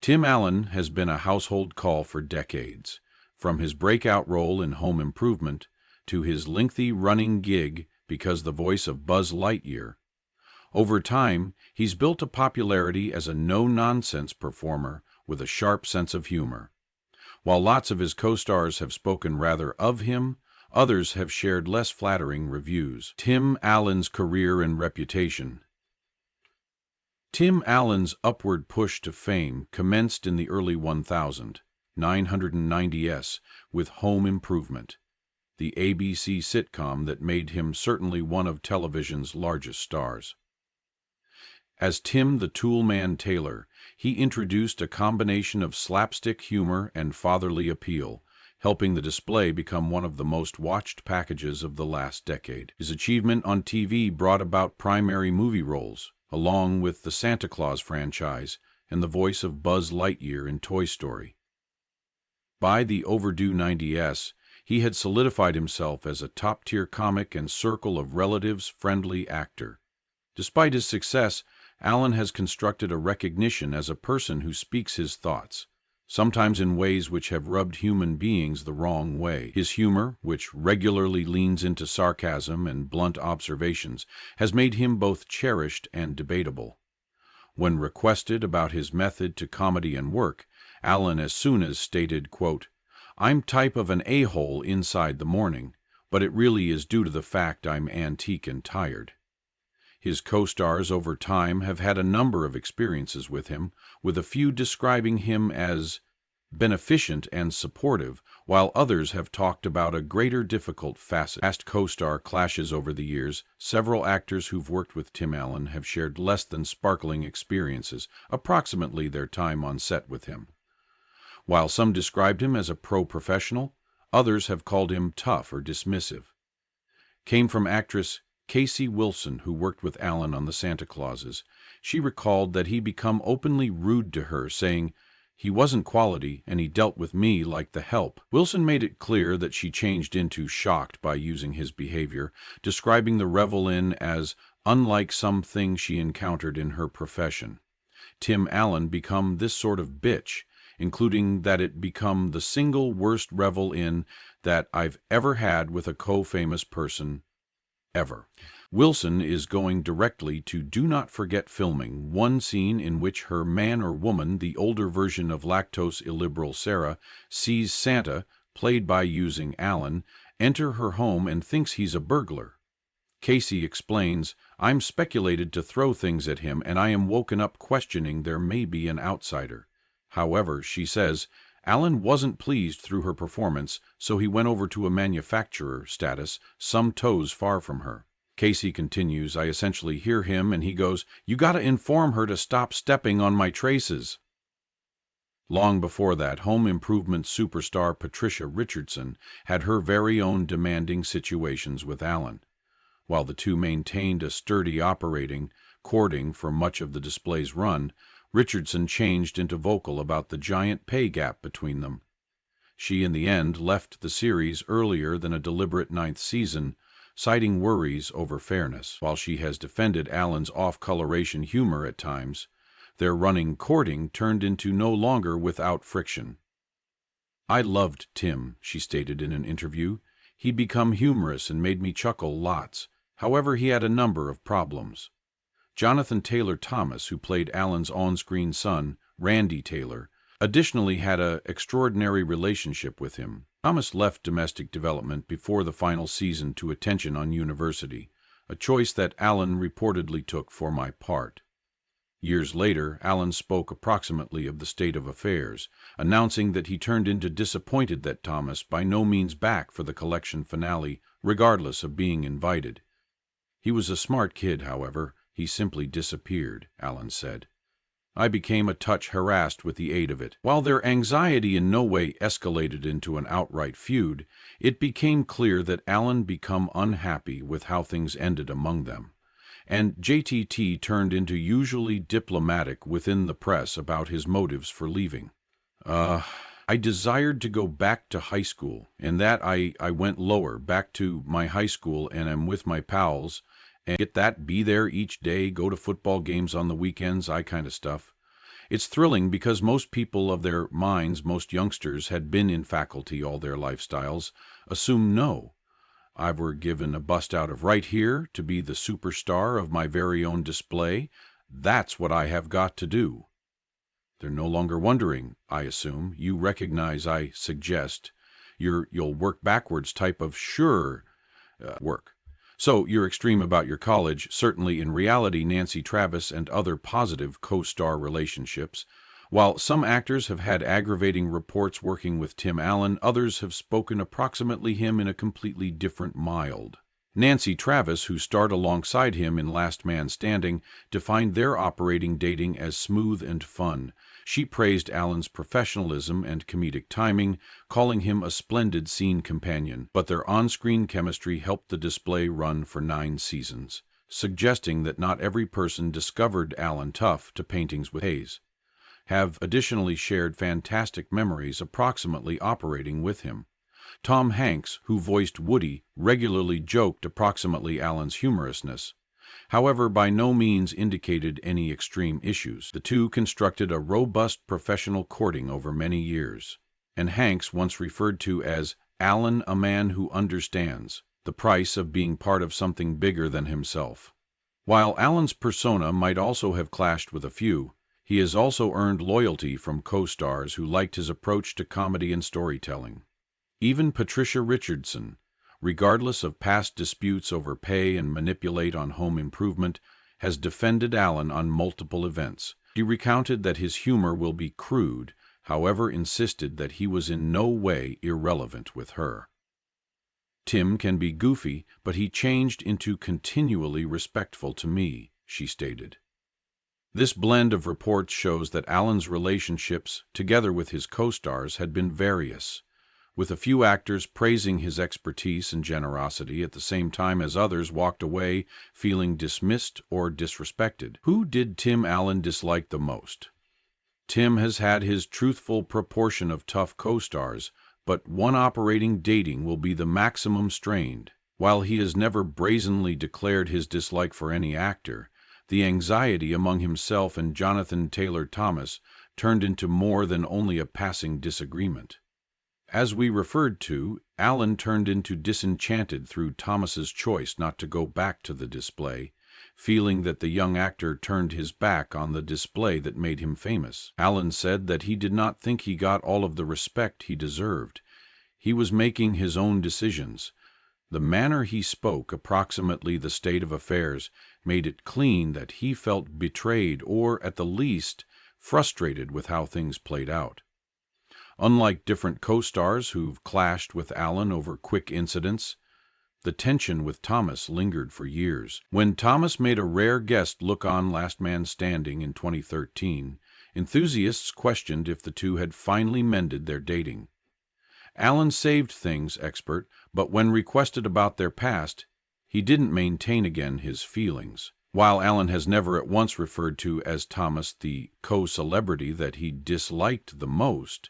Tim Allen has been a household call for decades, from his breakout role in Home Improvement to his lengthy running gig because the voice of Buzz Lightyear. Over time, he's built a popularity as a no-nonsense performer with a sharp sense of humor. While lots of his co-stars have spoken rather of him, others have shared less flattering reviews. Tim Allen's career and reputation. Tim Allen's upward push to fame commenced in the early 1990s with Home Improvement, the ABC sitcom that made him certainly one of television's largest stars. As Tim the Toolman Taylor, he introduced a combination of slapstick humor and fatherly appeal, helping the display become one of the most watched packages of the last decade. His achievement on TV brought about primary movie roles, along with the Santa Claus franchise and the voice of Buzz Lightyear in Toy Story. By the overdue 90s, he had solidified himself as a top-tier comic and circle of relatives-friendly actor. Despite his success, Allen has constructed a recognition as a person who speaks his thoughts, sometimes in ways which have rubbed human beings the wrong way. His humor, which regularly leans into sarcasm and blunt observations, has made him both cherished and debatable. When requested about his method to comedy and work, Allen as soon as stated, quote, "I'm type of an a-hole inside the morning, but it really is due to the fact I'm antique and tired." His co-stars over time have had a number of experiences with him, with a few describing him as beneficent and supportive, while others have talked about a greater difficult facet. Past co-star clashes over the years, several actors who've worked with Tim Allen have shared less than sparkling experiences, approximately their time on set with him. While some described him as a pro-professional, others have called him tough or dismissive. Came from actress Casey Wilson, who worked with Allen on the Santa Clauses. She recalled that he become openly rude to her, saying, "He wasn't quality, and he dealt with me like the help." Wilson made it clear that she changed into shocked by using his behavior, describing the revel-in as unlike some things she encountered in her profession. Tim Allen become this sort of bitch, including that it become the single worst revel-in that I've ever had with a co-famous person, ever. Wilson is going directly to Do Not Forget filming one scene in which her man or woman, the older version of lactose-illiberal Sarah, sees Santa, played by using Allen, enter her home and thinks he's a burglar. Casey explains, "I'm speculated to throw things at him and I am woken up questioning there may be an outsider." However, she says, Allen wasn't pleased through her performance, so he went over to a manufacturer status, some toes far from her. Casey continues, "I essentially hear him and he goes, 'You gotta inform her to stop stepping on my traces.'" Long before that, Home Improvement superstar Patricia Richardson had her very own demanding situations with Allen. While the two maintained a sturdy courting for much of the display's run, Richardson changed into vocal about the giant pay gap between them. She, in the end, left the series earlier than a deliberate 9th season, citing worries over fairness. While she has defended Allen's off-coloration humor at times, their running courting turned into no longer without friction. "I loved Tim," she stated in an interview. "He'd become humorous and made me chuckle lots. However, he had a number of problems." Jonathan Taylor Thomas, who played Allen's on-screen son, Randy Taylor, additionally had an extraordinary relationship with him. Thomas left Domestic Development before the final season to attention on University, a choice that Allen reportedly took for my part. Years later, Allen spoke approximately of the state of affairs, announcing that he turned into disappointed that Thomas by no means back for the collection finale, regardless of being invited. "He was a smart kid, however. He simply disappeared," Allen said. "I became a touch harassed with the aid of it." While their anxiety in no way escalated into an outright feud, it became clear that Allen became unhappy with how things ended among them, and JTT turned into usually diplomatic within the press about his motives for leaving. I desired to go back to high school, and that I went lower, back to my high school, and am with my pals, and get that, be there each day, go to football games on the weekends, I kind of stuff. It's thrilling because most people of their minds, most youngsters had been in faculty all their lifestyles, assume no. I were given a bust out of right here to be the superstar of my very own display. That's what I have got to do. They're no longer wondering, I assume. You recognize, I suggest, you'll work backwards type of sure work. So you're extreme about your college. Certainly in reality, Nancy Travis and other positive co-star relationships. While some actors have had aggravating reports working with Tim Allen, others have spoken approximately him in a completely different mild. Nancy Travis, who starred alongside him in Last Man Standing, defined their operating dating as smooth and fun. She praised Allen's professionalism and comedic timing, calling him a splendid scene companion, but their on-screen chemistry helped the display run for 9 seasons, suggesting that not every person discovered Allen tough to paintings with Hayes have additionally shared fantastic memories approximately operating with him. Tom Hanks, who voiced Woody, regularly joked approximately Allen's humorousness, however by no means indicated any extreme issues. The two constructed a robust professional courting over many years, and Hanks once referred to as Allen a man who understands the price of being part of something bigger than himself. While Allen's persona might also have clashed with a few, he has also earned loyalty from co-stars who liked his approach to comedy and storytelling. Even Patricia Richardson, regardless of past disputes over pay and manipulate on Home Improvement, has defended Allen on multiple events. She recounted that his humor will be crude, however insisted that he was in no way irrelevant with her. Tim can be goofy, but he changed into continually respectful to me, she stated. This blend of reports shows that Allen's relationships, together with his co-stars, had been various, with a few actors praising his expertise and generosity at the same time as others walked away feeling dismissed or disrespected. Who did Tim Allen dislike the most? Tim has had his truthful proportion of tough co-stars, but one operating dating will be the maximum strained. While he has never brazenly declared his dislike for any actor, the anxiety among himself and Jonathan Taylor Thomas turned into more than only a passing disagreement. As we referred to, Allen turned into disenchanted through Thomas's choice not to go back to the display, feeling that the young actor turned his back on the display that made him famous. Allen said that he did not think he got all of the respect he deserved. He was making his own decisions. The manner he spoke, approximately the state of affairs, made it clean that he felt betrayed or, at the least, frustrated with how things played out. Unlike different co-stars who've clashed with Allen over quick incidents, the tension with Thomas lingered for years. When Thomas made a rare guest look on Last Man Standing in 2013, enthusiasts questioned if the two had finally mended their dating. Allen saved things, expert, but when requested about their past, he didn't maintain again his feelings. While Allen has never at once referred to as Thomas the co-celebrity that he disliked the most,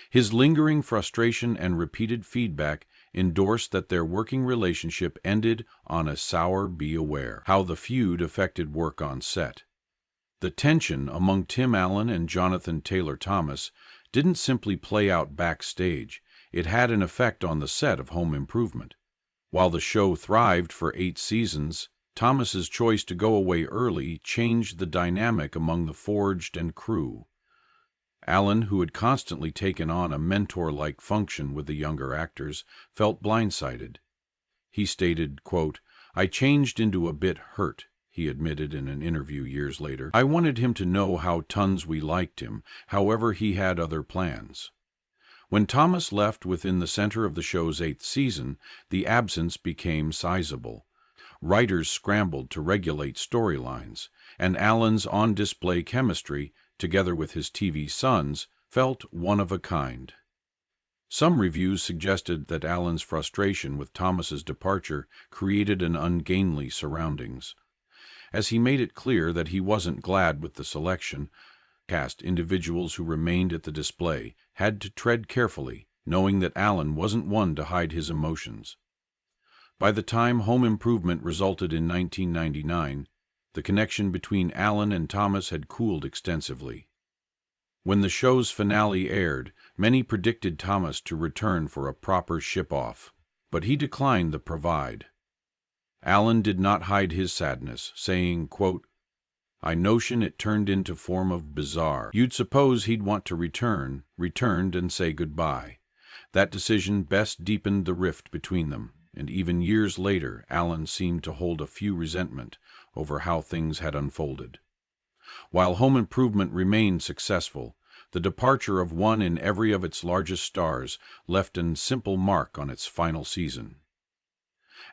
his lingering frustration and repeated feedback endorsed that their working relationship ended on a sour be aware, how the feud affected work on set. The tension among Tim Allen and Jonathan Taylor Thomas didn't simply play out backstage, it had an effect on the set of Home Improvement. While the show thrived for 8 seasons, Thomas's choice to go away early changed the dynamic among the Forged and crew. Allen, who had constantly taken on a mentor-like function with the younger actors, felt blindsided. He stated, quote, "I changed into a bit hurt," he admitted in an interview years later. "I wanted him to know how tons we liked him, however he had other plans." When Thomas left within the center of the show's 8th season, the absence became sizable. Writers scrambled to regulate storylines, and Allen's on-display chemistry, together with his TV sons, felt one of a kind. Some reviews suggested that Allen's frustration with Thomas's departure created an ungainly surroundings. As he made it clear that he wasn't glad with the selection, cast individuals who remained at the display had to tread carefully, knowing that Allen wasn't one to hide his emotions. By the time Home Improvement resulted in 1999, the connection between Allen and Thomas had cooled extensively. When the show's finale aired, many predicted Thomas to return for a proper ship-off, but he declined the provide. Alan did not hide his sadness, saying, quote, "I notion it turned into form of bizarre. You'd suppose he'd want to returned and say goodbye. That decision best deepened the rift between them, and even years later Alan seemed to hold a few resentment over how things had unfolded." While Home Improvement remained successful, the departure of one in every of its largest stars left an simple mark on its final season.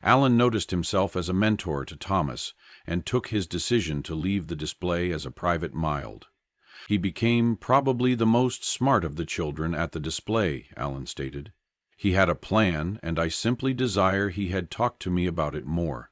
Alan noticed himself as a mentor to Thomas and took his decision to leave the display as a private mild. "He became probably the most smart of the children at the display," Alan stated. "He had a plan, and I simply desire he had talked to me about it more.